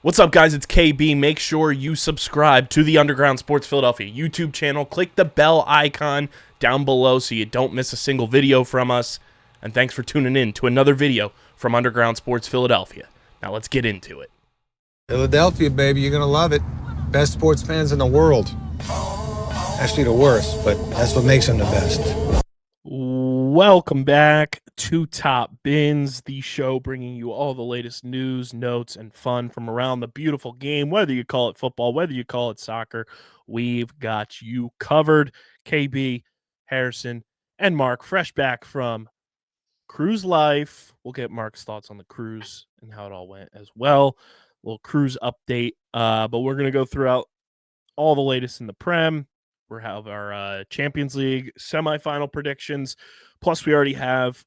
What's up, guys? It's KB. Make sure you subscribe to the Underground Sports Philadelphia YouTube channel. Click the bell icon down below so you don't miss a single video from us. And thanks for tuning in to another video from Underground Sports Philadelphia. Now let's get into it. Philadelphia, baby, you're going to love it. Best sports fans in the world. Actually, the worst, but that's what makes them the best. Welcome back to Top Bins, the show bringing you all the latest news, notes, and fun from around the beautiful game. Whether you call it football, whether you call it soccer, we've got you covered. KB, Harrison, and Mark, fresh back from cruise life. We'll get Mark's thoughts on the cruise and how it all went as well. A little cruise update, but we're going to go throughout all the latest in the Prem. We have our Champions League semifinal predictions. Plus, we already have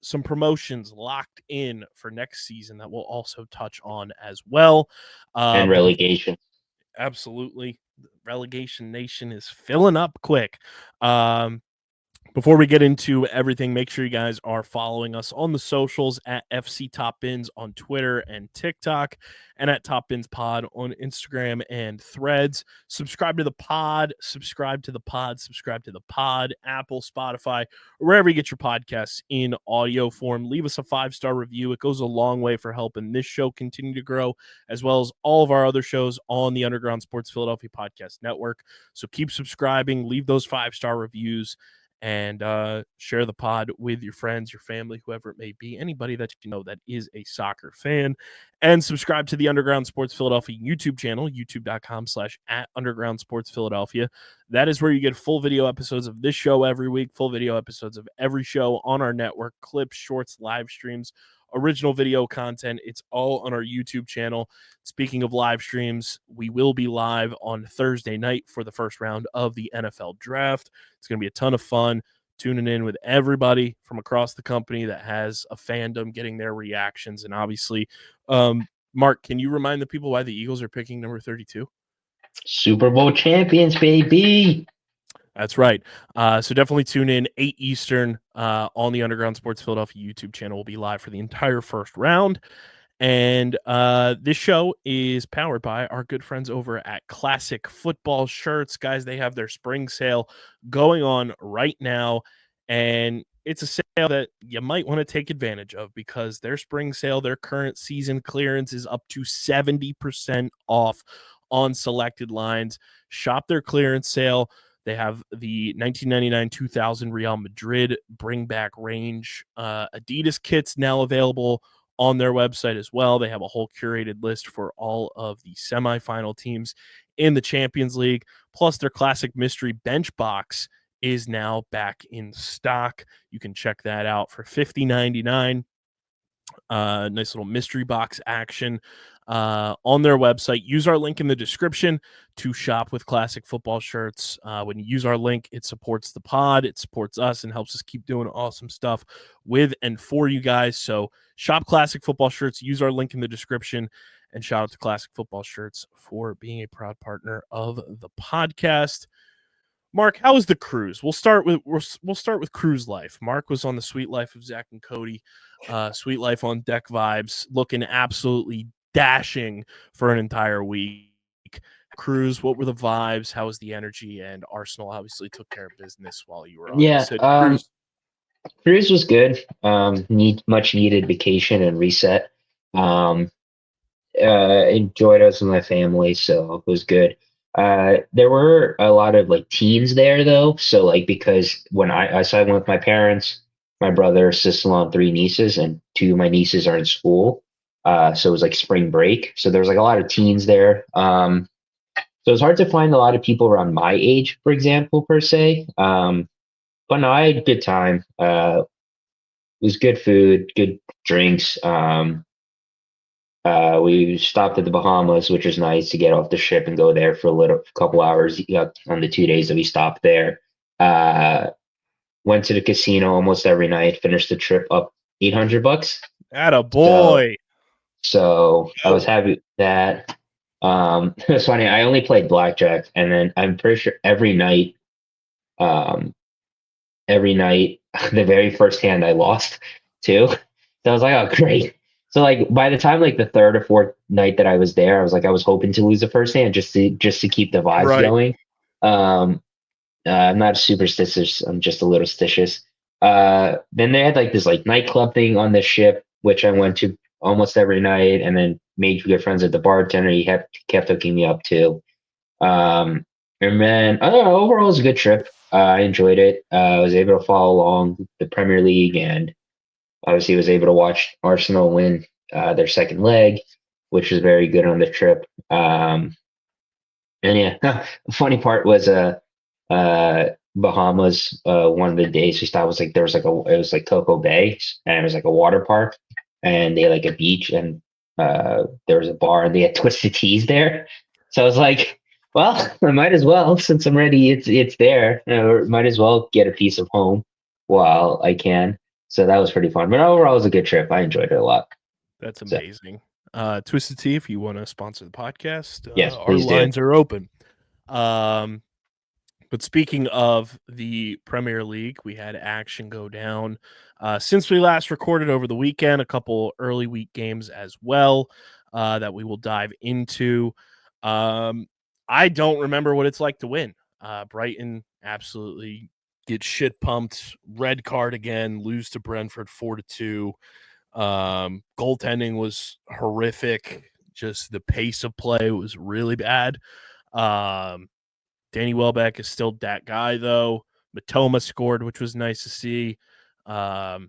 some promotions locked in for next season that we'll also touch on as well. And relegation. Absolutely. Relegation Nation is filling up quick. Before we get into everything, make sure you guys are following us on the socials at FC Top Bins on Twitter and TikTok, and at Top Bins Pod on Instagram and Threads. Subscribe to the pod, Apple, Spotify, or wherever you get your podcasts in audio form. Leave us a 5-star review. It goes a long way for helping this show continue to grow, as well as all of our other shows on the Underground Sports Philadelphia Podcast Network. So keep subscribing, leave those 5-star reviews, and share the pod with your friends, your family, whoever it may be, anybody that you know that is a soccer fan. And subscribe to the Underground Sports Philadelphia YouTube channel, youtube.com/@Underground Sports Philadelphia. That is where you get full video episodes of this show every week, full video episodes of every show on our network, clips, shorts, live streams, original video content. It's all on our YouTube channel. Speaking of live streams, we will be live on Thursday night for the first round of the NFL draft. It's going to be a ton of fun tuning in with everybody from across the company that has a fandom, getting their reactions. And obviously, Mark, can you remind the people why the Eagles are picking number 32? Super Bowl champions, baby. That's right. So definitely tune in 8 Eastern on the Underground Sports Philadelphia YouTube channel. We'll be live for the entire first round. And this show is powered by our good friends over at Classic Football Shirts. Guys, they have their spring sale going on right now. And it's a sale that you might want to take advantage of because their spring sale, their current season clearance is up to 70% off on selected lines. Shop their clearance sale. They have the 1999-2000 Real Madrid bring back range. Adidas kits now available on their website as well. They have a whole curated list for all of the semifinal teams in the Champions League. Plus, their classic mystery bench box is now back in stock. You can check that out for $50.99. Nice little mystery box action on their website. Use our link in the description to shop with Classic Football Shirts. When you use our link, it supports the pod, it supports us, and helps us keep doing awesome stuff with and for you guys. So shop Classic Football Shirts, use our link in the description, and shout out to Classic Football Shirts for being a proud partner of the podcast. Mark, how was the cruise? We'll start with cruise life. Mark was on the Sweet Life of Zach and Cody, Sweet Life on Deck vibes, looking absolutely dashing for an entire week. Cruise, what were the vibes? How was the energy? And Arsenal obviously took care of business while you were on. Yeah, Cruise. Cruise was good. Much needed vacation and reset. Enjoyed us with my family, so it was good. There were a lot of like teens there though, so like because when I went with my parents, my brother, sister-in-law, and 3 nieces, and 2 of my nieces are in school. So it was like spring break. So there was like a lot of teens there. So it's hard to find a lot of people around my age, for example, per se. But no, I had a good time. It was good food, good drinks. We stopped at the Bahamas, which was nice to get off the ship and go there for a couple hours on the 2 days that we stopped there. Went to the casino almost every night, finished the trip up $800. Attaboy. So I was happy with that. It was funny. I only played blackjack, and then I'm pretty sure every night, the very first hand I lost too. So I was like, oh, great. So like by the time like the third or fourth night that I was there, I was hoping to lose the first hand just to keep the vibes Right. going. Um, I'm not superstitious. I'm just a little stitious. Then they had like this like nightclub thing on the ship, which I went to almost every night, and then made good friends with the bartender. He kept hooking me up too. And then I don't know. Overall, it was a good trip. I enjoyed it. I was able to follow along the Premier League, and obviously was able to watch Arsenal win their second leg, which was very good on the trip. And yeah, the funny part was Bahamas. One of the days we stopped was like it was like Coco Bay, and it was like a water park, and they had like a beach, and there was a bar, and they had twisted teas there. So I was like, well, I might as well, since I'm ready. It's there. Might as well get a piece of home while I can. So that was pretty fun. But overall, it was a good trip. I enjoyed it a lot. That's So amazing. Twisted Tea, if you want to sponsor the podcast, yes, our please do. lines are open. But speaking of the Premier League, we had action go down since we last recorded over the weekend, a couple early week games as well that we will dive into. I don't remember what it's like to win. Brighton absolutely get shit pumped, red card again, lose to Brentford 4-2. Goaltending was horrific. Just the pace of play was really bad. Danny Welbeck is still that guy, though. Matoma scored, which was nice to see. But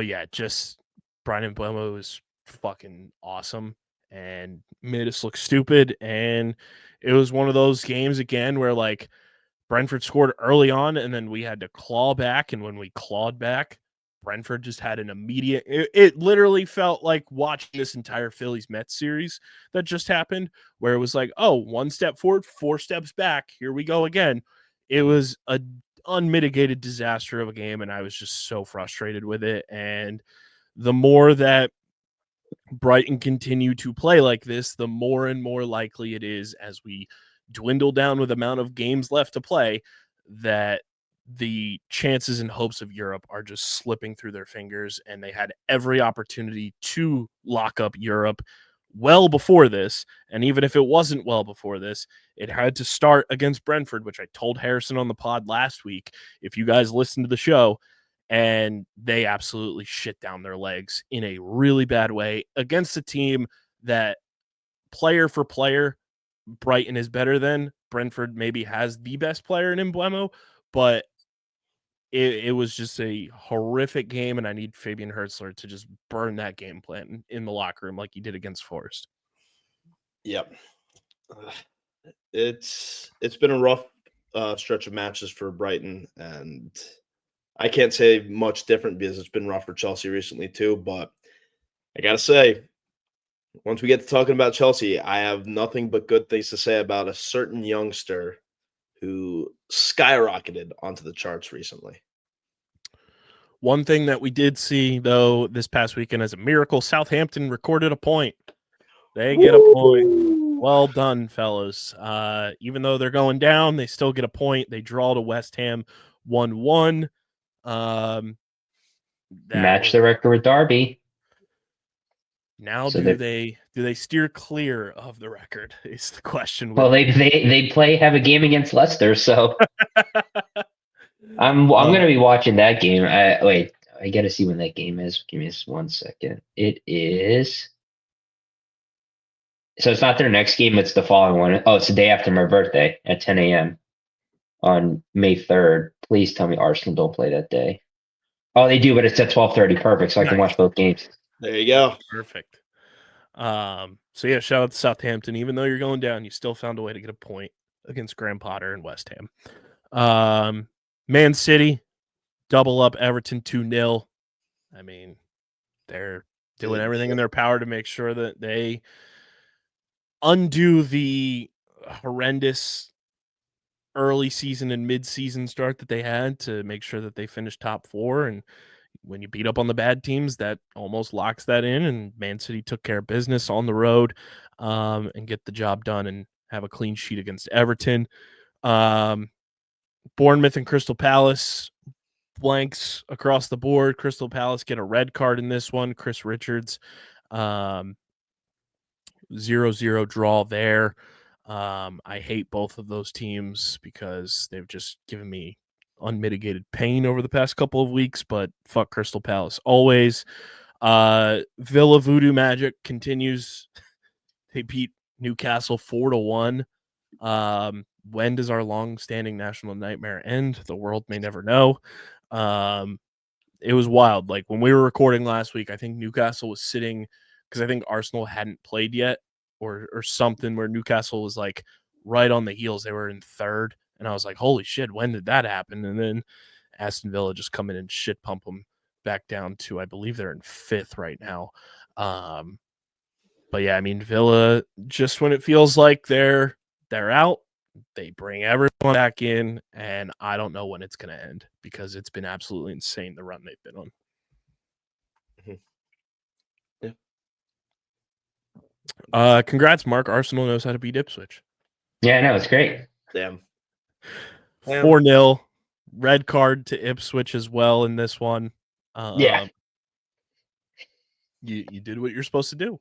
yeah, just Brian Mbeumo was fucking awesome and made us look stupid. And it was one of those games again where like Brentford scored early on, and then we had to claw back. And when we clawed back, Brentford just had an immediate. It literally felt like watching this entire Phillies Mets series that just happened, where it was like, oh, one step forward, four steps back. Here we go again. It was a unmitigated disaster of a game, and I was just so frustrated with it. And the more that Brighton continue to play like this, the more and more likely it is, as we dwindle down with the amount of games left to play, that the chances and hopes of Europe are just slipping through their fingers. And they had every opportunity to lock up Europe well before this. And even if it wasn't well before this, it had to start against Brentford, which I told Harrison on the pod last week. If you guys listen to the show, and they absolutely shit down their legs in a really bad way against a team that player for player, Brighton is better than. Brentford maybe has the best player in Mbeumo, but it was just a horrific game, and I need Fabian Hertzler to just burn that game plan in the locker room like he did against Forest. Yep. It's been a rough stretch of matches for Brighton, and I can't say much different because it's been rough for Chelsea recently too. But I gotta say, once we get to talking about Chelsea, I have nothing but good things to say about a certain youngster who skyrocketed onto the charts recently. One thing that we did see, though, this past weekend as a miracle, Southampton recorded a point. They get a point. Well done, fellas. Even though they're going down, they still get a point. They draw to West Ham 1-1. Match the record with Derby. Now, So do they steer clear of the record? Is the question. Well, they have a game against Leicester, so I'm going to be watching that game. Wait, I got to see when that game is. Give me just 1 second. It is. So it's not their next game; it's the following one. Oh, it's the day after my birthday at 10 a.m. on May 3rd. Please tell me Arsenal don't play that day. Oh, they do, but it's at 12:30. Perfect, so I can watch both games. There you go. Perfect. So yeah, shout out to Southampton. Even though you're going down, you still found a way to get a point against Graham Potter and West Ham. Man City double up Everton 2-0. I mean, they're doing everything in their power to make sure that they undo the horrendous early season and mid-season start that they had to make sure that they finish top four. And when you beat up on the bad teams, that almost locks that in. And Man City took care of business on the road and get the job done and have a clean sheet against Everton. Bournemouth and Crystal Palace, blanks across the board. Crystal Palace get a red card in this one. Chris Richards, 0-0 draw there. I hate both of those teams because they've just given me unmitigated pain over the past couple of weeks, but fuck Crystal Palace always. Villa Voodoo Magic continues. They beat Newcastle 4-1. When does our long-standing national nightmare end? The world may never know. It was wild. Like when we were recording last week, I think Newcastle was sitting because I think Arsenal hadn't played yet or something where Newcastle was like right on the heels. They were in third. And I was like, holy shit, when did that happen? And then Aston Villa just come in and shit pump them back down to, I believe they're in fifth right now. But yeah, I mean, Villa, just when it feels like they're out, they bring everyone back in, and I don't know when it's going to end because it's been absolutely insane the run they've been on. Yeah. Congrats, Mark. Arsenal knows how to beat Ipswich. Yeah, no, it's great. Damn. 4-0. Red card to Ipswich as well in this one. Yeah. You did what you're supposed to do.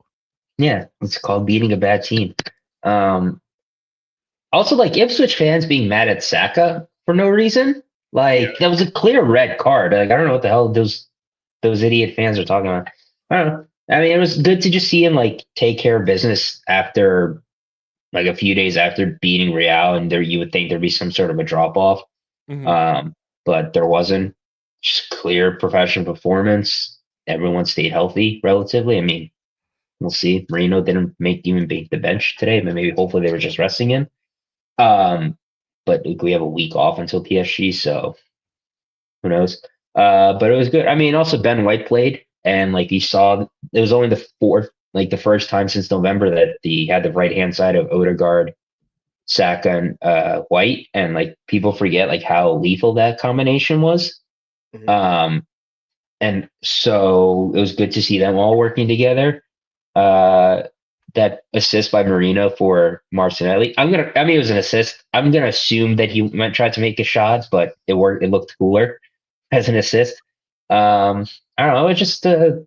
Yeah, it's called beating a bad team. Also, like Ipswich fans being mad at Saka for no reason. Like that was a clear red card. Like I don't know what the hell those idiot fans are talking about. I don't know. I mean, it was good to just see him like take care of business after like a few days after beating Real, and there you would think there'd be some sort of a drop off. Mm-hmm. But there wasn't. Just clear professional performance. Everyone stayed healthy relatively. I mean, we'll see. Marino didn't even make the bench today, but maybe hopefully they were just resting him. But we have a week off until PSG, so who knows? But it was good. I mean, also Ben White played, and like you saw, it was only the first time since November that he had the right hand side of Odegaard, Saka, and White, and like people forget like how lethal that combination was. Mhm. And so it was good to see them all working together. That assist by Marino for Martinelli. I mean, it was an assist. I'm gonna assume that he might try to make a shot, but it worked. It looked cooler as an assist. I don't know. It's just a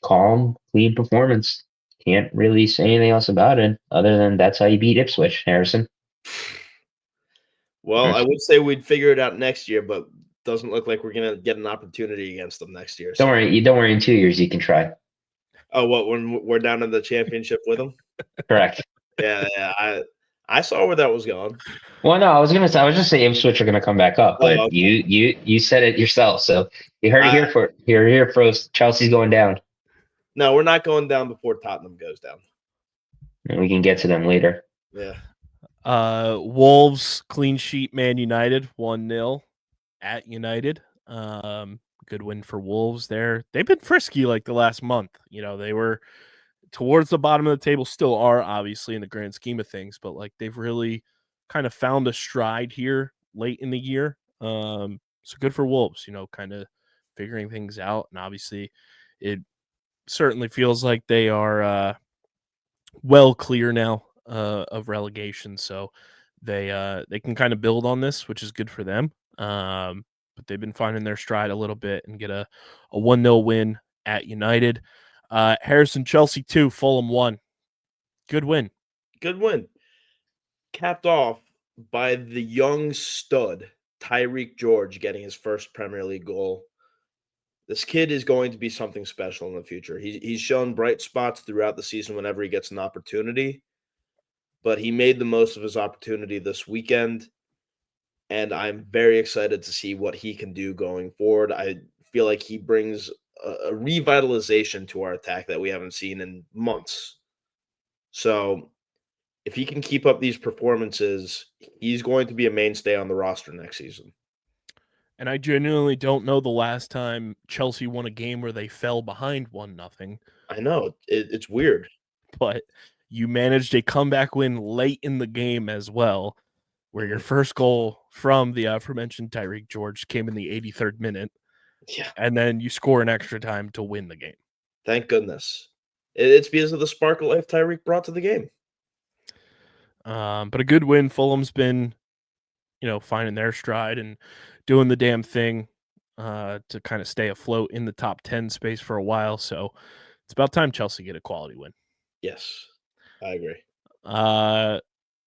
calm, clean performance. Can't really say anything else about it other than that's how you beat Ipswich, Harrison. Well, I would say we'd figure it out next year, but doesn't look like we're gonna get an opportunity against them next year. Don't worry. Don't worry. In 2 years, you can try. Oh, what when we're down in the championship with them? Correct. Yeah. I saw where that was going. Well, no, I was just saying Ipswich are gonna come back up, but Okay. you said it yourself, so you heard it here first. Chelsea's going down. No, we're not going down before Tottenham goes down. And we can get to them later. Yeah. Wolves clean sheet Man United 1-0 at United. Good win for Wolves there. They've been frisky like the last month. You know, they were towards the bottom of the table, still are obviously in the grand scheme of things, but like they've really kind of found a stride here late in the year. So good for Wolves, you know, kind of figuring things out. And obviously it certainly feels like they are well clear now of relegation. So they can kind of build on this, which is good for them. But they've been finding their stride a little bit and get a 1-0 win at United. Harrison, Chelsea 2, Fulham 1. Good win. Good win. Capped off by the young stud, Tyreek George, getting his first Premier League goal. This kid is going to be something special in the future. He's shown bright spots throughout the season whenever he gets an opportunity, but he made the most of his opportunity this weekend, and I'm very excited to see what he can do going forward. I feel like he brings a revitalization to our attack that we haven't seen in months. So if he can keep up these performances, he's going to be a mainstay on the roster next season. And I genuinely don't know the last time Chelsea won a game where they fell behind 1-0. I know. It's weird. But you managed a comeback win late in the game as well, where your first goal from the aforementioned Tyreek George came in the 83rd minute. Yeah. And then you score an extra time to win the game. Thank goodness. It's because of the sparkle life Tyreek brought to the game. But a good win. Fulham's been, you know, finding their stride and doing the damn thing. to kind of stay afloat in the top 10 space for a while. So it's about time Chelsea get a quality win. Yes, I agree.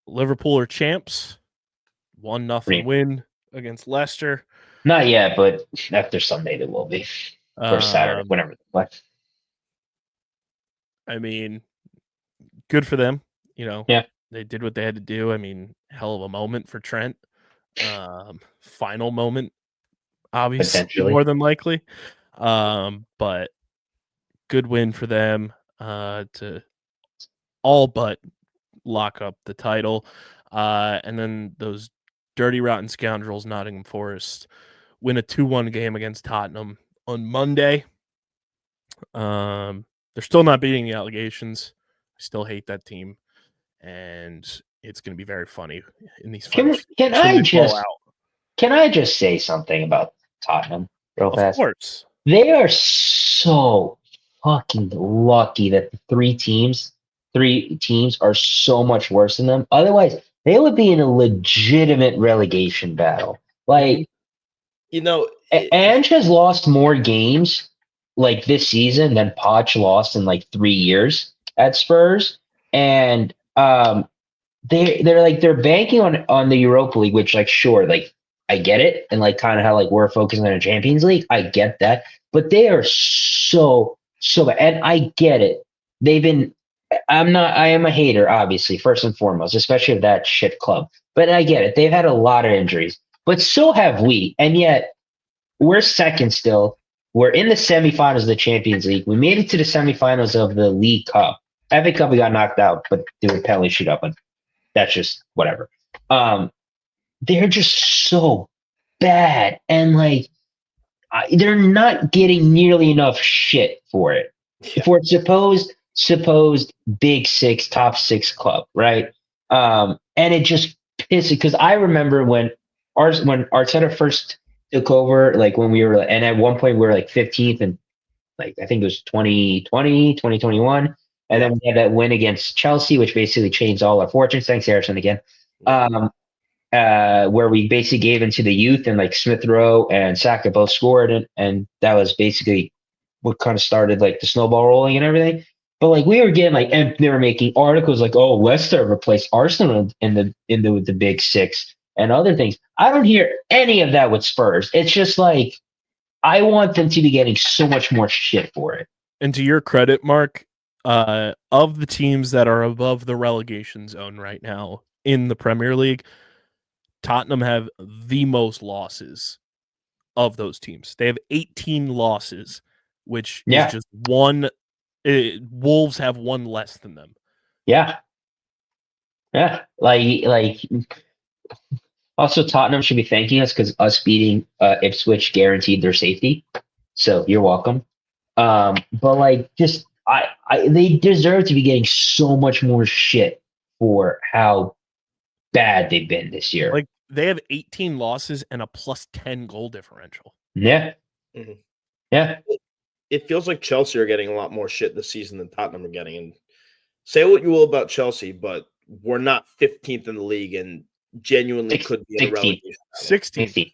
Liverpool are champs. 1-0 win against Leicester. Not yet, but after Sunday they will be. Or Saturday, whenever they play. I mean, good for them. You know, Yeah. They did what they had to do. I mean, hell of a moment for Trent. Final moment, obviously, Potentially. more than likely. But good win for them to all but lock up the title. And then those dirty, rotten scoundrels, Nottingham Forest, win a 2-1 game against Tottenham on Monday. They're still not beating the allegations. I still hate that team. And it's going to be very funny in these finals. Can I just say something about Tottenham real fast? Of course. They are so fucking lucky that the three teams are so much worse than them. Otherwise, they would be in a legitimate relegation battle. Like, Ange has lost more games like this season than Poch lost in like 3 years at Spurs, and they're banking on the Europa League, which like sure, like I get it, and like kind of how like we're focusing on the Champions League, I get that, but they are so bad, and I get it. I am a hater, obviously, first and foremost, especially of that shit club, but I get it. They've had a lot of injuries, but so have we, and yet we're second still. We're in the semifinals of the Champions League. We made it to the semifinals of the League Cup. FA Cup, we got knocked out, but they were penalty shoot up, and that's just whatever. They're just so bad, and like they're not getting nearly enough shit for it. Yeah. For supposed big six, top six club, right? And it just pisses because I remember when Arteta first took over, like when we were, and at one point we were like 15th, and like I think it was 2020, 2021. And then we had that win against Chelsea, which basically changed all our fortunes. Thanks, Harrison, again. Where we basically gave into the youth, and like Smith Rowe and Saka both scored, and that was basically what kind of started like the snowball rolling and everything. But like we were getting like, and they were making articles like, "Oh, Leicester replaced Arsenal in the Big Six and other things." I don't hear any of that with Spurs. It's just like I want them to be getting so much more shit for it. And to your credit, Mark, of the teams that are above the relegation zone right now in the Premier League, Tottenham have the most losses of those teams. They have 18 losses, which is just one. Wolves have one less than them. Yeah. Like. Also, Tottenham should be thanking us because us beating Ipswich guaranteed their safety. So you're welcome. But like, just they deserve to be getting so much more shit for how bad they've been this year. Like they have 18 losses and a +10 goal differential. Yeah. Mm-hmm. Yeah. It feels like Chelsea are getting a lot more shit this season than Tottenham are getting. And say what you will about Chelsea, but we're not 15th in the league and genuinely could be in a relegation. 16th.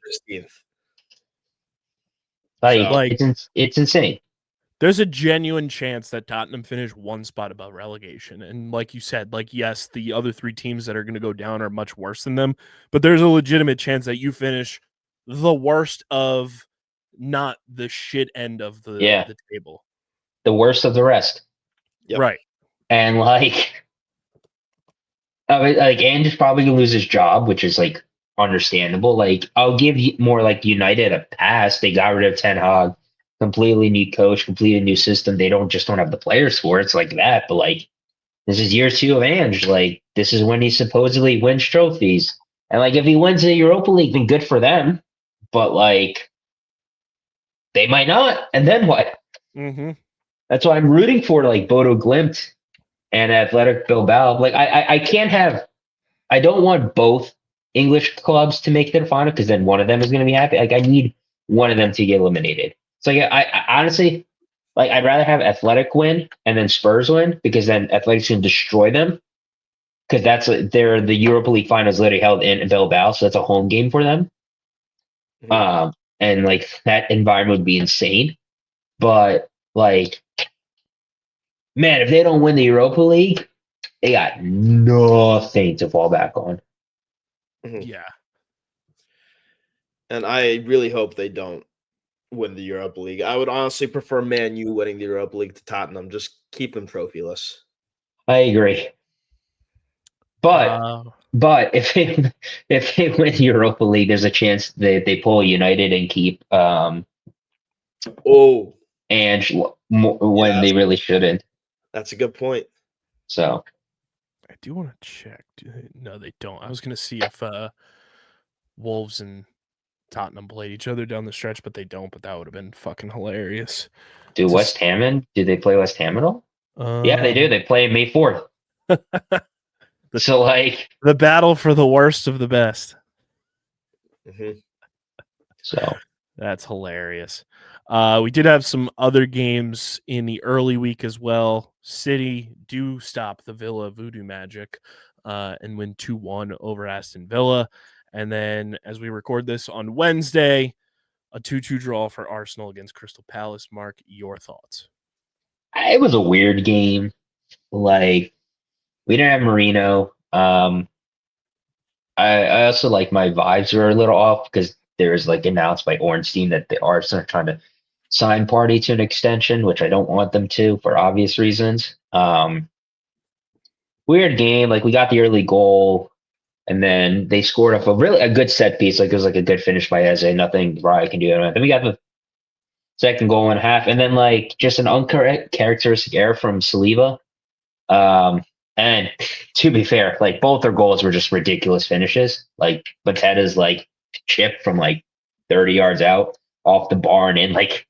Like it's insane. There's a genuine chance that Tottenham finish one spot above relegation. And like you said, like, yes, the other three teams that are going to go down are much worse than them, but there's a legitimate chance that you finish the worst of not the shit end of the table. The worst of the rest. Yep. Right. And like Ange is probably going to lose his job, which is like understandable. Like I'll give you more like United a pass. They got rid of Ten Hag. Completely new coach, completely new system. They don't have the players for it. It's like that. But like, this is year 2 of Ange. Like, this is when he supposedly wins trophies. And like, if he wins the Europa League, then good for them. But like, they might not. And then what? Mm-hmm. That's why I'm rooting for like Bodo Glimt and Athletic Bilbao. Like, I don't want both English clubs to make their final because then one of them is going to be happy. Like, I need one of them to get eliminated. So I honestly, like, I'd rather have Athletic win and then Spurs win because then Athletic's going to destroy them because the Europa League finals literally held in Bilbao, so that's a home game for them. Mm-hmm. and like that environment would be insane. But like, man, if they don't win the Europa League, they got nothing to fall back on. Mhm. Yeah. And I really hope they don't win the Europa League. I would honestly prefer Man U winning the Europa League to Tottenham. Just keep them trophyless. I agree. But Uh, if they win the Europa League, there's a chance that they pull United and keep Oh, Ange when yes, they really shouldn't. that's a good point. So I do want to check. No, they don't. I was going to see if Wolves and Tottenham played each other down the stretch, but they don't. But that would have been fucking hilarious. do Just- West Ham and do they play West Ham at all? Yeah, they do. They play May 4th. So like, the battle for the worst of the best. Mhm. so That's hilarious. We did have some other games in the early week as well. City do stop the Villa voodoo magic and win 2-1 over Aston Villa. And then as we record this on Wednesday, a 2-2 draw for Arsenal against Crystal Palace. Mark, your thoughts? it was a weird game. Like, we didn't have Marino. I also like my vibes were a little off because there was like announced by Ornstein that the Arsenal are trying to sign party to an extension, which I don't want them to for obvious reasons. Weird game. Like, we got the early goal, and then they scored off a good set piece. Like, it was like a good finish by Eze. Nothing Raya can do. Then we got the second goal and a half, and then like just an uncharacteristic error from Saliba. And to be fair, like both their goals were just ridiculous finishes. Like Patetta's like chip from like 30 yards out off the bar and in. Like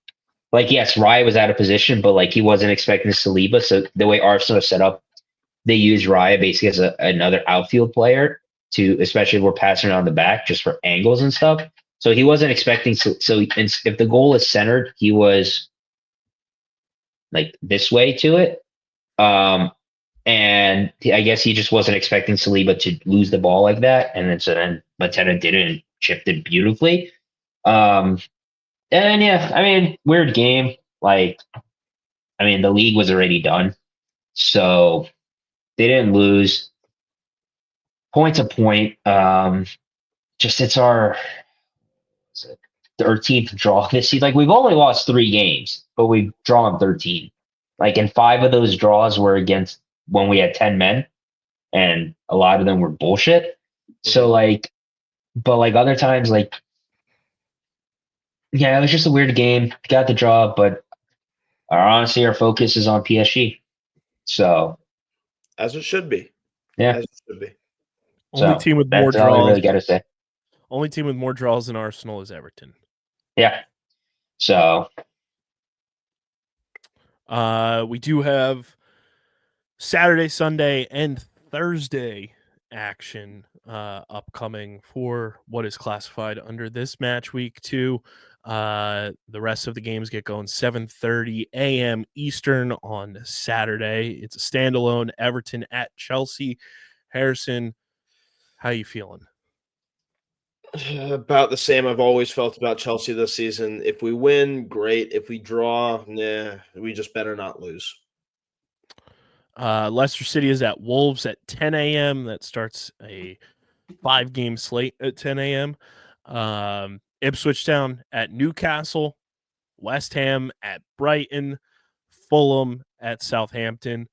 yes, Raya was out of position, but like he wasn't expecting Saliba. So the way Arsenal is set up, they use Raya basically as another outfield player to, especially if we're passing around the back just for angles and stuff. So he wasn't expecting. So if the goal is centered, he was like this way to it. And I guess he just wasn't expecting Saliba to lose the ball like that. And then Mateta did it and chipped it beautifully. And yeah, I mean, weird game. Like, I mean, the league was already done. So they didn't lose. Point to point. Just it's our 13th draw this season. Like, we've only lost 3 games, but we've drawn 13. Like, and 5 of those draws were against when we had 10 men, and a lot of them were bullshit. So like, but like other times, like, yeah, it was just a weird game. Got the draw, but honestly, our focus is on PSG. So As it should be. yeah, As it should be. Only so team with more that's all I draws. really got to say. Only team with more draws than Arsenal is Everton. Yeah. So we do have Saturday, Sunday, and Thursday action upcoming for what is classified under this match week 2. The rest of the games get going 7:30 a.m. Eastern on Saturday. It's a standalone. Everton at Chelsea. Harrison, how you feeling? About the same I've always felt about Chelsea this season. If we win, great. If we draw, we just better not lose. Leicester City is at Wolves at 10 a.m. That starts a 5-game slate at 10 a.m. Ipswich Town at Newcastle, West Ham at Brighton, Fulham at Southampton.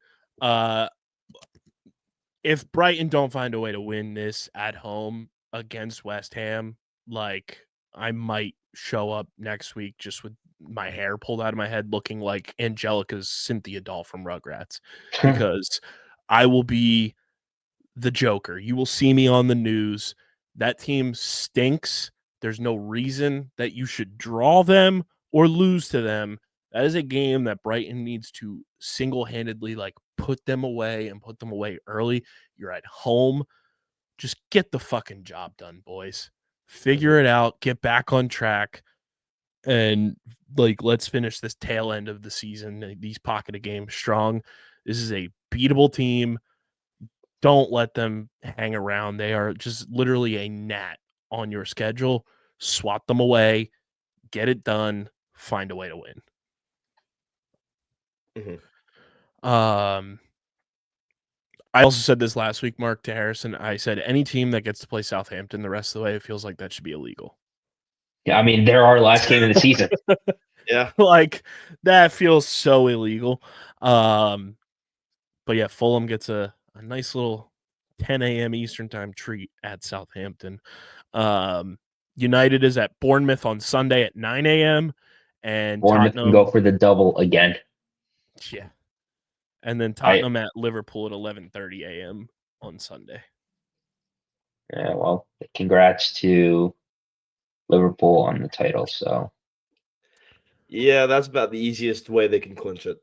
If Brighton don't find a way to win this at home against West Ham, like, I might show up next week just with my hair pulled out of my head looking like Angelica's Cynthia doll from Rugrats, because I will be the Joker. You will see me on the news. That team stinks. There's no reason that you should draw them or lose to them. That is a game that Brighton needs to single-handedly like put them away and put them away early. You're at home. Just get the fucking job done, boys. Figure it out. Get back on track. And like, let's finish this tail end of the season, these pocket of games strong. This is a beatable team. Don't let them hang around. They are just literally a gnat on your schedule. Swat them away. get it done, find a way to win. Mhm. I also said this last week, Mark, to Harrison. I said any team that gets to play Southampton the rest of the way, it feels like that should be illegal. Yeah, I mean, they're our last game of the season. Yeah. Like, that feels so illegal. But yeah, Fulham gets a nice little 10 a.m. Eastern time treat at Southampton. United is at Bournemouth on Sunday at 9 a.m. and Bournemouth can Tottenham. go for the double again. Yeah. And then Tottenham at Liverpool at 11:30 a.m. on Sunday. Yeah, well, congrats to Liverpool on the title. So Yeah, that's about the easiest way they can clinch it.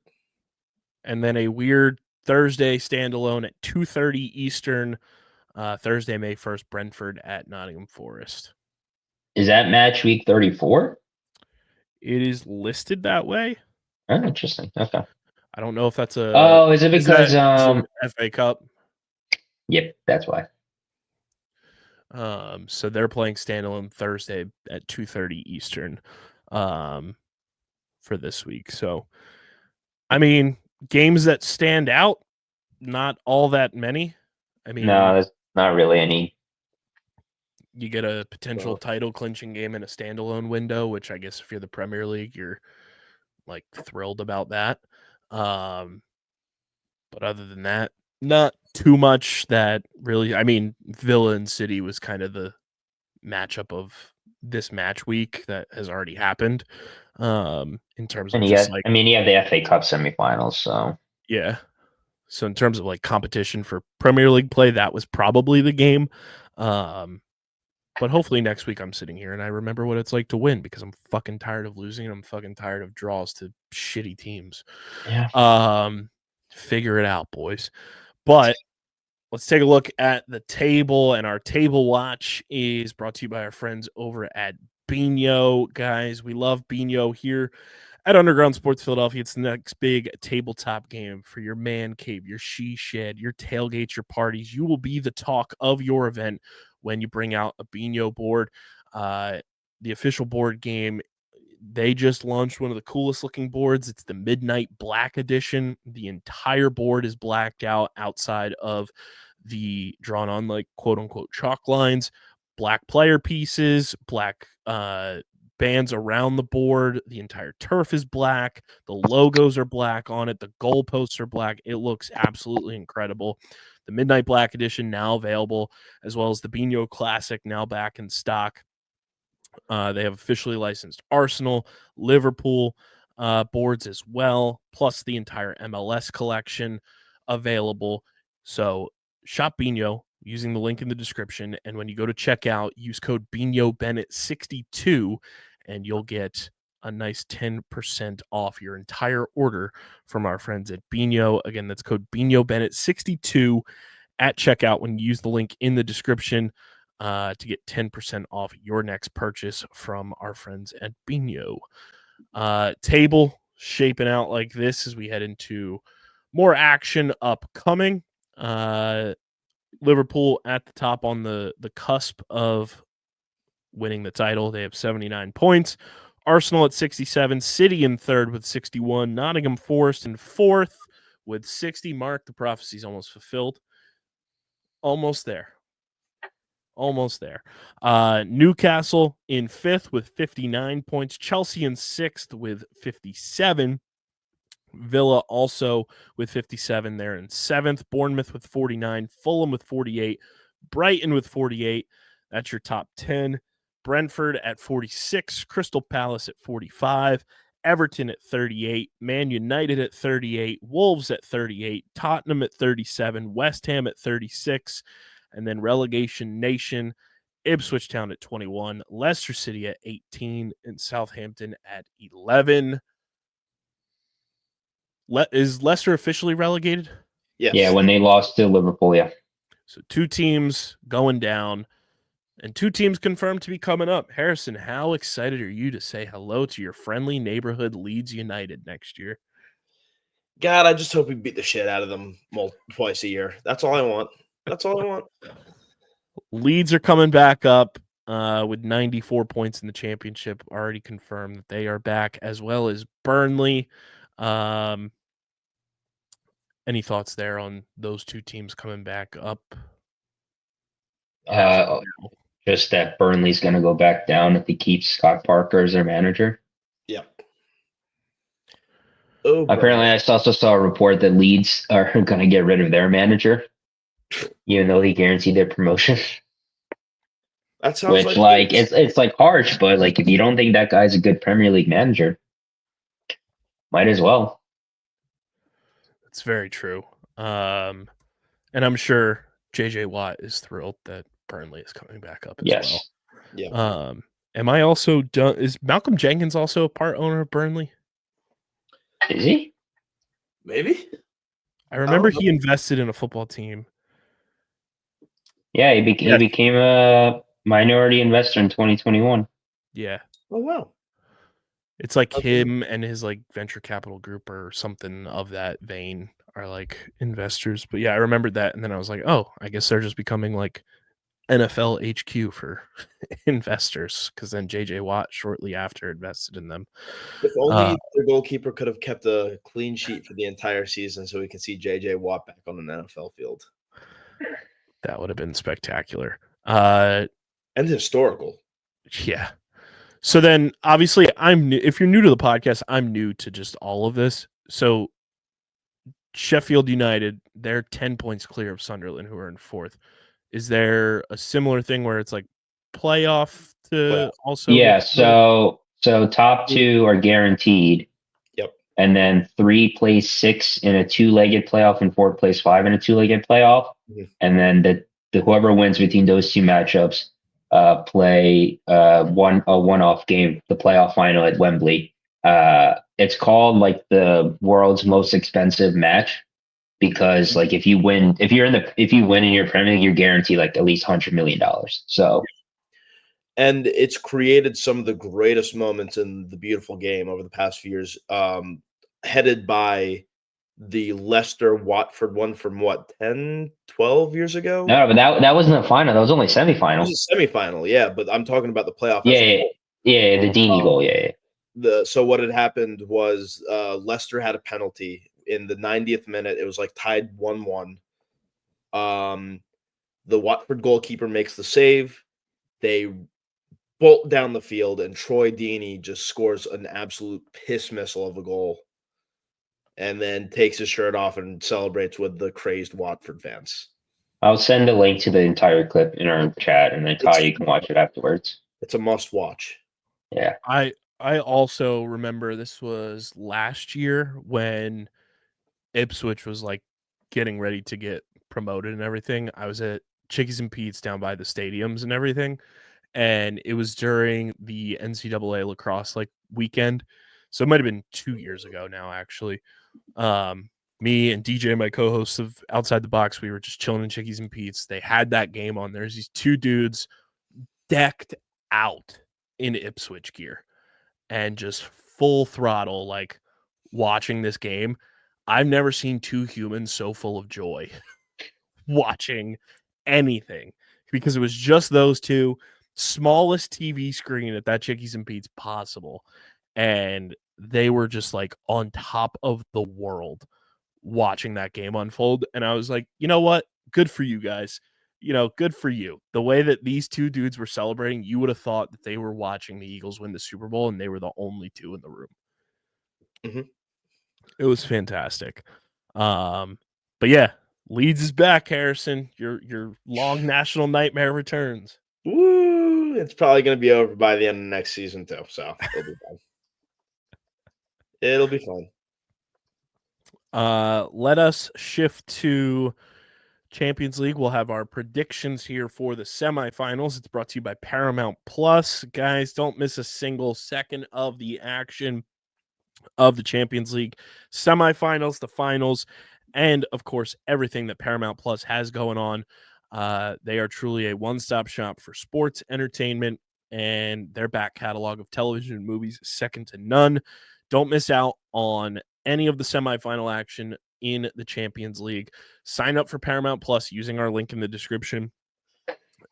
And then a weird Thursday standalone at 2:30 Eastern, Thursday, May 1st, Brentford at Nottingham Forest. is that match week 34? It is listed that way. Oh, interesting. Okay. I don't know if that's a. Oh, is it because is it FA Cup? Yep, that's why. So they're playing standalone Thursday at 2:30 Eastern, for this week. So, I mean, games that stand out, not all that many. I mean, No, there's not really any. you get a potential No. title clinching game in a standalone window, which I guess if you're the Premier League, you're like thrilled about that. But other than that, not too much that really. I mean, Villa and City was kind of the matchup of this match week that has already happened. In terms of And just like, I mean, you have the FA Cup semifinals, so yeah. So in terms of like competition for Premier League play, that was probably the game. But hopefully next week I'm sitting here and I remember what it's like to win because I'm fucking tired of losing and I'm fucking tired of draws to shitty teams. yeah. Figure it out, boys. But let's take a look at the table, and our table watch is brought to you by our friends over at Biñho. Guys, we love Biñho here at Underground Sports Philadelphia. It's the next big tabletop game for your man cave, your she shed, your tailgates, your parties. You will be the talk of your event when you bring out a Biñho board. The official board game, they just launched one of the coolest looking boards. It's the Midnight Black Edition. The entire board is blacked out outside of the drawn on like quote unquote chalk lines, black player pieces, black bands around the board. The entire turf is black. The logos are black on it. The goalposts are black. It looks absolutely incredible. The Midnight Black Edition now available, as well as the Biñho Classic now back in stock. They have officially licensed Arsenal, Liverpool boards as well, plus the entire MLS collection available. So shop Biñho using the link in the description, and when you go to checkout, use code Biñho Bennett 62, and you'll get a nice 10% off your entire order from our friends at Biñho. Again, that's code Biñho Bennett 62 at checkout when you use the link in the description to get 10% off your next purchase from our friends at Biñho. Table shaping out like this as we head into more action upcoming. Liverpool at the top on the cusp of winning the title. They have 79 points. Arsenal at 67. City in third with 61. Nottingham Forest in fourth with 60. Mark, the prophecy's almost fulfilled. Almost there. Almost there. Newcastle in fifth with 59 points. Chelsea in sixth with 57. Villa also with 57 there in seventh. Bournemouth with 49. Fulham with 48. Brighton with 48. That's your top 10. Brentford at 46. Crystal Palace at 45. Everton at 38. Man United at 38. Wolves at 38. Tottenham at 37. West Ham at 36. And then Relegation Nation, Ipswich Town at 21, Leicester City at 18, and Southampton at 11. Is Leicester officially relegated? Yes. Yeah, when they lost to Liverpool, yeah. So 2 teams going down and 2 teams confirmed to be coming up. Harrison, how excited are you to say hello to your friendly neighborhood Leeds United next year? God, I just hope we beat the shit out of them twice a year. That's all I want. That's all I want. Leeds are coming back up. with 94 points in the championship, already confirmed that they are back, as well as Burnley. Any thoughts there on those two teams coming back up? Just that Burnley's going to go back down if he keeps Scott Parker as their manager. Yep. Oh, apparently, I also saw a report that Leeds are going to get rid of their manager, even though he guaranteed their promotion. That sounds Which, like, it's like harsh, but like if you don't think that guy's a good Premier League manager, might as well. It's very true. And I'm sure JJ Watt is thrilled that Burnley is coming back up as well. Yeah. Am I also done? Is Malcolm Jenkins also a part owner of Burnley? Is he? Maybe. I remember he invested in a football team. Yeah, he became a minority investor in 2021. Yeah. Oh wow. It's like him and his like venture capital group or something of that vein are like investors. But yeah, I remembered that, and then I was like, oh, I guess they're just becoming like NFL HQ for investors, because then JJ Watt shortly after invested in them. If only the goalkeeper could have kept a clean sheet for the entire season so we can see JJ Watt back on an NFL field. That would have been spectacular. And historical. Yeah. So then obviously I'm new. If you're new to the podcast, I'm new to just all of this. So Sheffield United, they're 10 points clear of Sunderland, who are in fourth. Is there a similar thing where it's like playoff to also? Yeah, so top two are guaranteed. Yep. And then 3 plays 6 in a 2-legged playoff, and 4 plays 5 in a 2-legged playoff. Mm-hmm. And then the whoever wins between those two matchups play a one-off game, the playoff final at Wembley. It's called like the world's most expensive match, because like if you win in your Premier League, you're guaranteed like at least $100 million. So, and it's created some of the greatest moments in the beautiful game over the past few years, headed by the Leicester Watford one from 10, 12 years ago. No, but that wasn't the final. That was only semifinal. It was a semifinal, yeah. But I'm talking about the playoff. Yeah, the Deeney goal. Yeah. So what had happened was Leicester had a penalty in the 90th minute. It was like tied 1-1. The Watford goalkeeper makes the save. They bolt down the field, and Troy Deeney just scores an absolute piss missile of a goal, and then takes his shirt off and celebrates with the crazed Watford fans. I'll send a link to the entire clip in our chat, and then Kai, you can watch it afterwards. It's a must watch. Yeah. I also remember this was last year when Ipswich was like getting ready to get promoted and everything. I was at Chickies and Pete's down by the stadiums and everything, and it was during the NCAA lacrosse like weekend. So it might have been 2 years ago now, actually. Me and DJ, my co-hosts of Outside the Box, we were just chilling in Chickies and Pete's. They had that game on. There's these two dudes decked out in Ipswich gear and just full throttle, like watching this game. I've never seen two humans so full of joy watching anything, because it was just those two, smallest TV screen at that Chickies and Pete's possible. And they were just like on top of the world watching that game unfold. And I was like, you know what? Good for you guys. Good for you. The way that these two dudes were celebrating, you would have thought that they were watching the Eagles win the Super Bowl and they were the only two in the room. Mm-hmm. It was fantastic. But yeah, Leeds is back, Harrison. Your long national nightmare returns. Woo! It's probably going to be over by the end of next season too, so it'll be fun. It'll be fun. Let us shift to Champions League. We'll have our predictions here for the semifinals. It's brought to you by Paramount Plus. Guys, don't miss a single second of the action of the Champions League semifinals, the finals, and of course, everything that Paramount Plus has going on. They are truly a one-stop shop for sports entertainment, and their back catalog of television and movies is second to none. Don't miss out on any of the semifinal action in the Champions League. Sign up for Paramount Plus using our link in the description.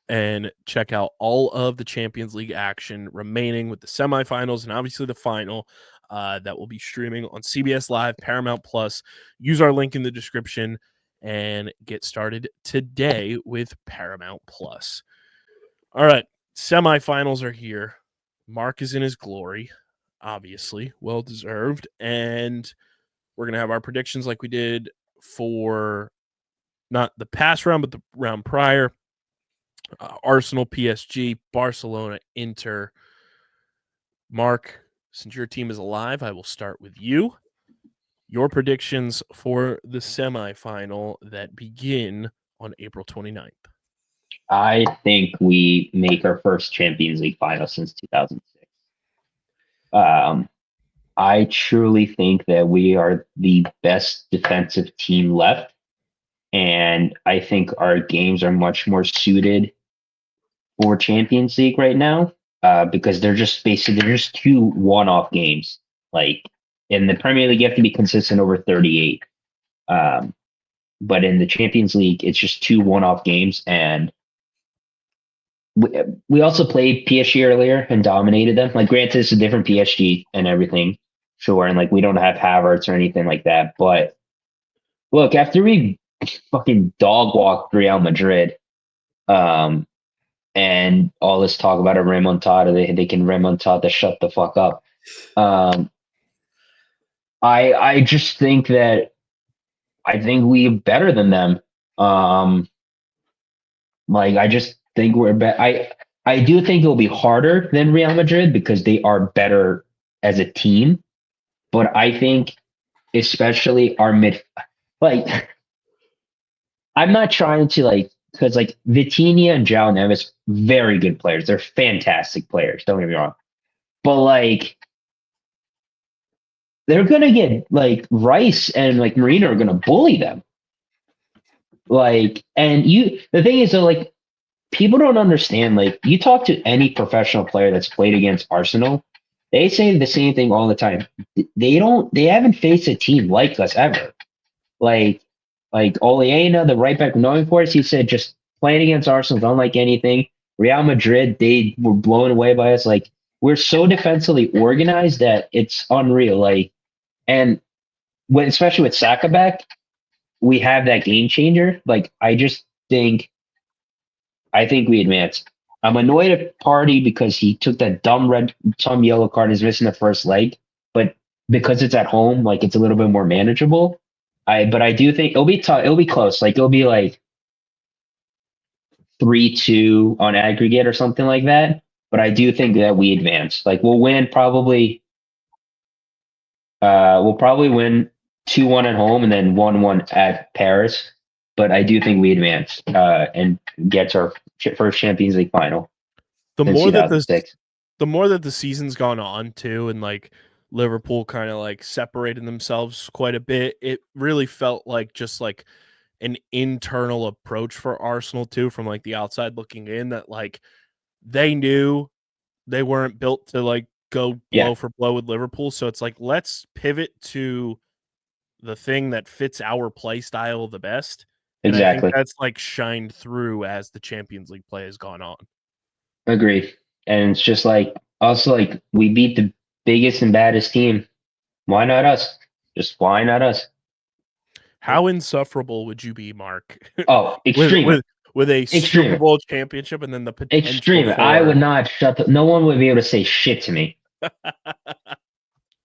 and check out all of the Champions League action remaining with the semifinals and obviously the final that will be streaming on CBS Live, Paramount Plus. Use our link in the description and get started today with Paramount Plus. All right, semifinals are here. Mark is in his glory, obviously, well-deserved, and we're going to have our predictions like we did for not the past round, but the round prior. Arsenal, PSG, Barcelona, Inter. Mark, since your team is alive, I will start with you. Your predictions for the semifinal that begin on April 29th. I think we make our first Champions League final since 2006. I truly think that we are the best defensive team left. And I think our games are much more suited for Champions League right now because they're just 2 one-off games. Like in the Premier League, you have to be consistent over 38. But in the Champions League, it's just 2 one-off games. And we also played PSG earlier and dominated them. Like, granted, it's a different PSG and everything. Sure. And like, we don't have Havertz or anything like that. But look, after we fucking dog walked Real Madrid, and all this talk about a remontada, they can remontada, shut the fuck up. I just think that I think we're better than them. Like, I just think we're better. I do think it'll be harder than Real Madrid because they are better as a team. But I think especially our like, I'm not trying to like, because like Vitinha and João Neves, very good players. They're fantastic players. Don't get me wrong. But like, they're gonna get like Rice and like Marino are gonna bully them. Like, and the thing is though, like, people don't understand. Like, you talk to any professional player that's played against Arsenal, they say the same thing all the time. They haven't faced a team like us ever. Like Oleana, the right back knowing for us, he said just playing against Arsenal don't like anything. Real Madrid, they were blown away by us. Like, we're so defensively organized that it's unreal. Like, and especially with Saka back, we have that game changer. Like, I think we advanced. I'm annoyed at Party because he took that dumb yellow card. He's missing the first leg, but because it's at home, like, it's a little bit more manageable. But I do think it'll be tough. It'll be close. Like, it'll be like 3-2 on aggregate or something like that. But I do think that we advance. Like, we'll win probably. We'll probably win 2-1 at home and then 1-1 at Paris. But I do think we advance and get to our first Champions League final. The more that the season's gone on too, and like Liverpool kind of like separated themselves quite a bit, it really felt like just like an internal approach for Arsenal too, from like the outside looking in, that like they knew they weren't built to like go blow for blow with Liverpool. So it's like, let's pivot to the thing that fits our play style the best. And I think that's like shined through as the Champions League play has gone on. Agreed. And it's just like, also like, we beat the biggest and baddest team. Why not us? Just why not us? How insufferable would you be, Mark? Oh, extreme. with a Super Bowl championship and then the potential. Extreme. I would not no one would be able to say shit to me.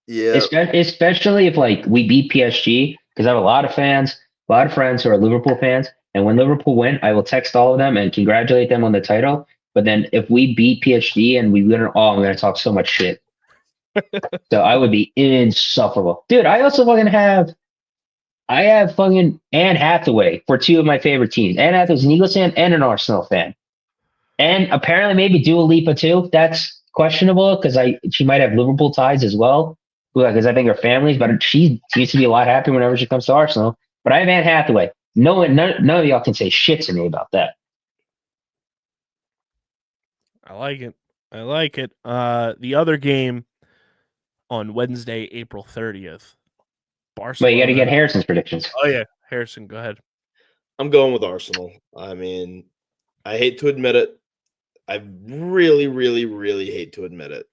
Yeah. Especially if like we beat PSG, because I have a lot of friends who are Liverpool fans. And when Liverpool win, I will text all of them and congratulate them on the title. But then if we beat PSG and we win, I'm going to talk so much shit. So I would be insufferable. Dude, I also I have fucking Anne Hathaway for 2 of my favorite teams. Anne Hathaway's an Eagles fan and an Arsenal fan. And apparently maybe Dua Lipa too. That's questionable because she might have Liverpool ties as well. Because I think her family's, but she seems to be a lot happier whenever she comes to Arsenal. But I have Anne Hathaway. None of y'all can say shit to me about that. I like it. The other game on Wednesday, April 30th. Barcelona. But you got to get Harrison's predictions. Oh yeah, Harrison, go ahead. I'm going with Arsenal. I mean, I hate to admit it. I really, really, really hate to admit it.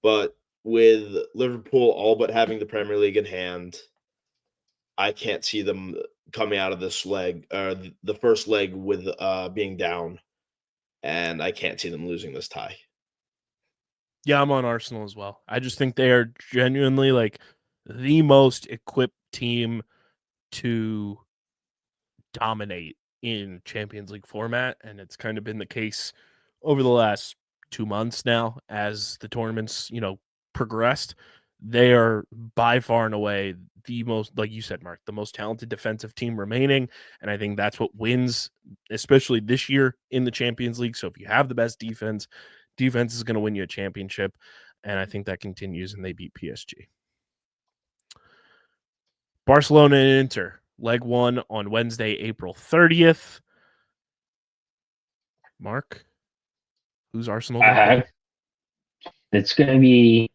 But with Liverpool all but having the Premier League in hand, I can't see them coming out of this leg, the first leg with being down, and I can't see them losing this tie. Yeah, I'm on Arsenal as well. I just think they are genuinely like the most equipped team to dominate in Champions League format, and it's kind of been the case over the last 2 months now as the tournaments, progressed. They are by far and away the most, like you said, Mark, the most talented defensive team remaining, and I think that's what wins, especially this year in the Champions League. So if you have the best defense, defense is going to win you a championship, and I think that continues, and they beat PSG. Barcelona and Inter, leg one on Wednesday, April 30th. Mark, who's Arsenal going to play? That's gonna be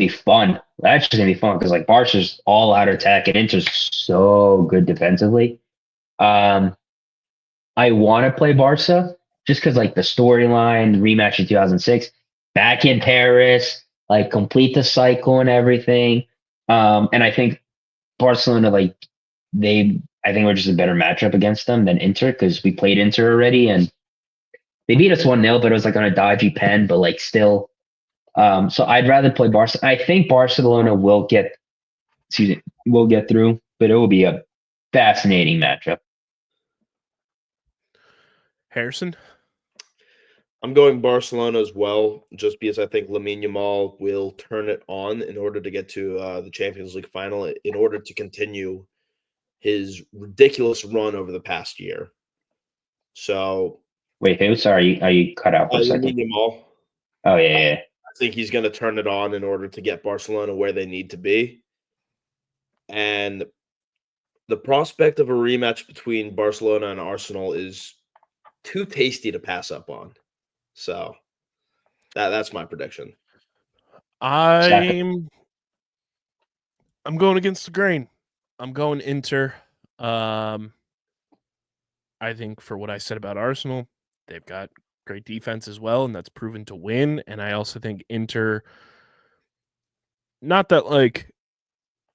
fun. That's just gonna be fun because like Barca's all out attack and Inter's so good defensively. Um, I want to play Barca just because like the storyline, rematch in 2006, back in Paris, like complete the cycle and everything. And I think Barcelona, like I think we're just a better matchup against them than Inter because we played Inter already and they beat us 1-0, but it was like on a dodgy pen, but like still. So I'd rather play Barca. I think Barcelona will get through, but it will be a fascinating matchup. Harrison? I'm going Barcelona as well, just because I think Lamine Yamal will turn it on in order to get to the Champions League final, in order to continue his ridiculous run over the past year. So, Wait, who? Sorry, you cut out for a second. Lamine Yamal. Oh yeah. I think he's going to turn it on in order to get Barcelona where they need to be. And the prospect of a rematch between Barcelona and Arsenal is too tasty to pass up on. So that's my prediction. I'm going against the grain. I'm going Inter. I think for what I said about Arsenal, they've got great defense as well, and that's proven to win. And I also think Inter, not that like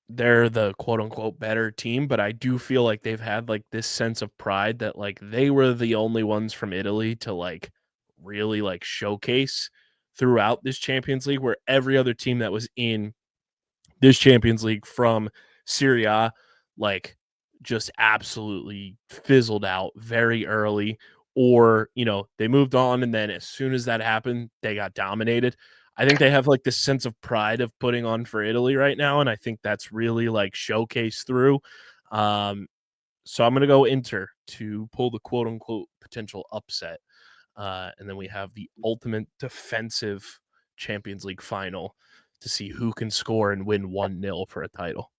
they're the quote unquote better team, but I do feel like they've had like this sense of pride that like they were the only ones from Italy to like really like showcase throughout this Champions League, where every other team that was in this Champions League from Serie A, like just absolutely fizzled out very early, or they moved on, and then as soon as that happened, they got dominated. I think they have like this sense of pride of putting on for Italy right now, and I think that's really like showcased through. So I'm gonna go Inter to pull the quote unquote potential upset, and then we have the ultimate defensive Champions League final to see who can score and win 1-0 for a title.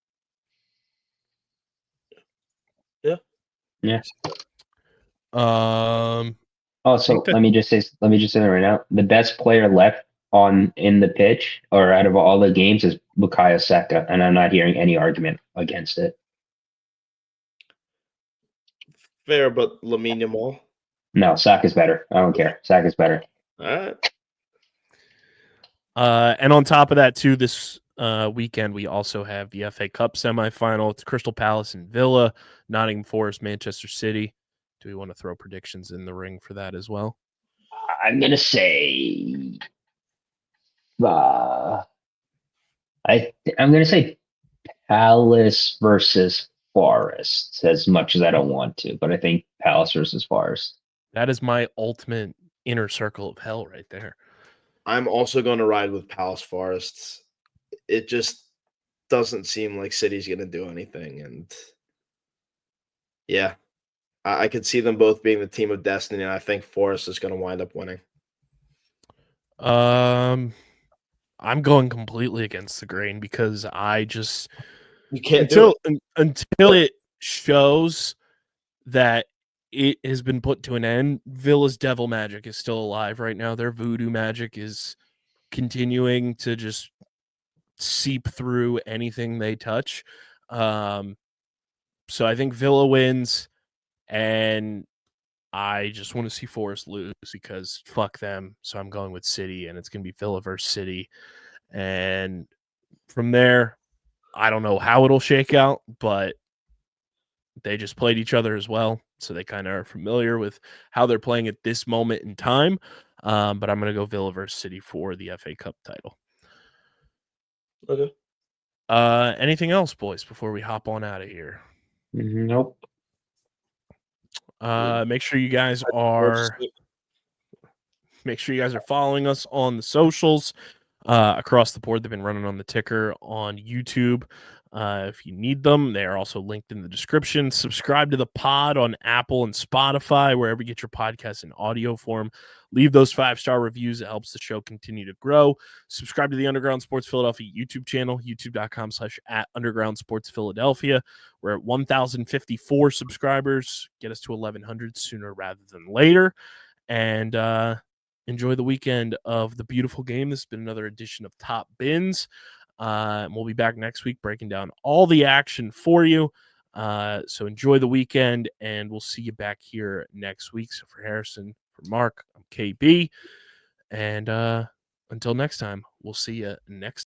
Yeah. Yeah. Also, let me just say that right now. The best player left in the pitch or out of all the games is Bukayo Saka, and I'm not hearing any argument against it. Fair, but Lamine Yamal. No, Saka's better. I don't care. Saka's better. All right. And on top of that, too, this weekend we also have the FA Cup semifinal. It's Crystal Palace and Villa, Nottingham Forest, Manchester City. Do we want to throw predictions in the ring for that as well? I'm gonna say, I'm gonna say Palace versus Forest. As much as I don't want to, but I think Palace versus Forest. That is my ultimate inner circle of hell right there. I'm also going to ride with Palace Forests. It just doesn't seem like City's going to do anything. And yeah, I could see them both being the team of destiny. And I think Forest is going to wind up winning. I'm going completely against the grain because I just you can't do it until it shows that it has been put to an end. Villa's devil magic is still alive right now. Their voodoo magic is continuing to just seep through anything they touch. So I think Villa wins, and I just want to see Forest lose because fuck them. So I'm going with City, and it's going to be Villa versus City. And from there, I don't know how it'll shake out, but they just played each other as well. So they kind of are familiar with how they're playing at this moment in time. But I'm going to go Villa versus City for the FA Cup title. Okay. Anything else, boys, before we hop on out of here? Nope. Make sure you guys are following us on the socials across the board. They've been running on the ticker on YouTube. If you need them, they are also linked in the description. Subscribe to the pod on Apple and Spotify, wherever you get your podcasts in audio form. Leave those 5-star reviews. It helps the show continue to grow. Subscribe to the Underground Sports Philadelphia YouTube channel, youtube.com/@Underground Sports Philadelphia. We're at 1,054 subscribers. Get us to 1,100 sooner rather than later. And enjoy the weekend of the beautiful game. This has been another edition of Top Bins. We'll be back next week breaking down all the action for you. So enjoy the weekend, and we'll see you back here next week. So for Harrison, for Mark, I'm KB. And until next time, we'll see you next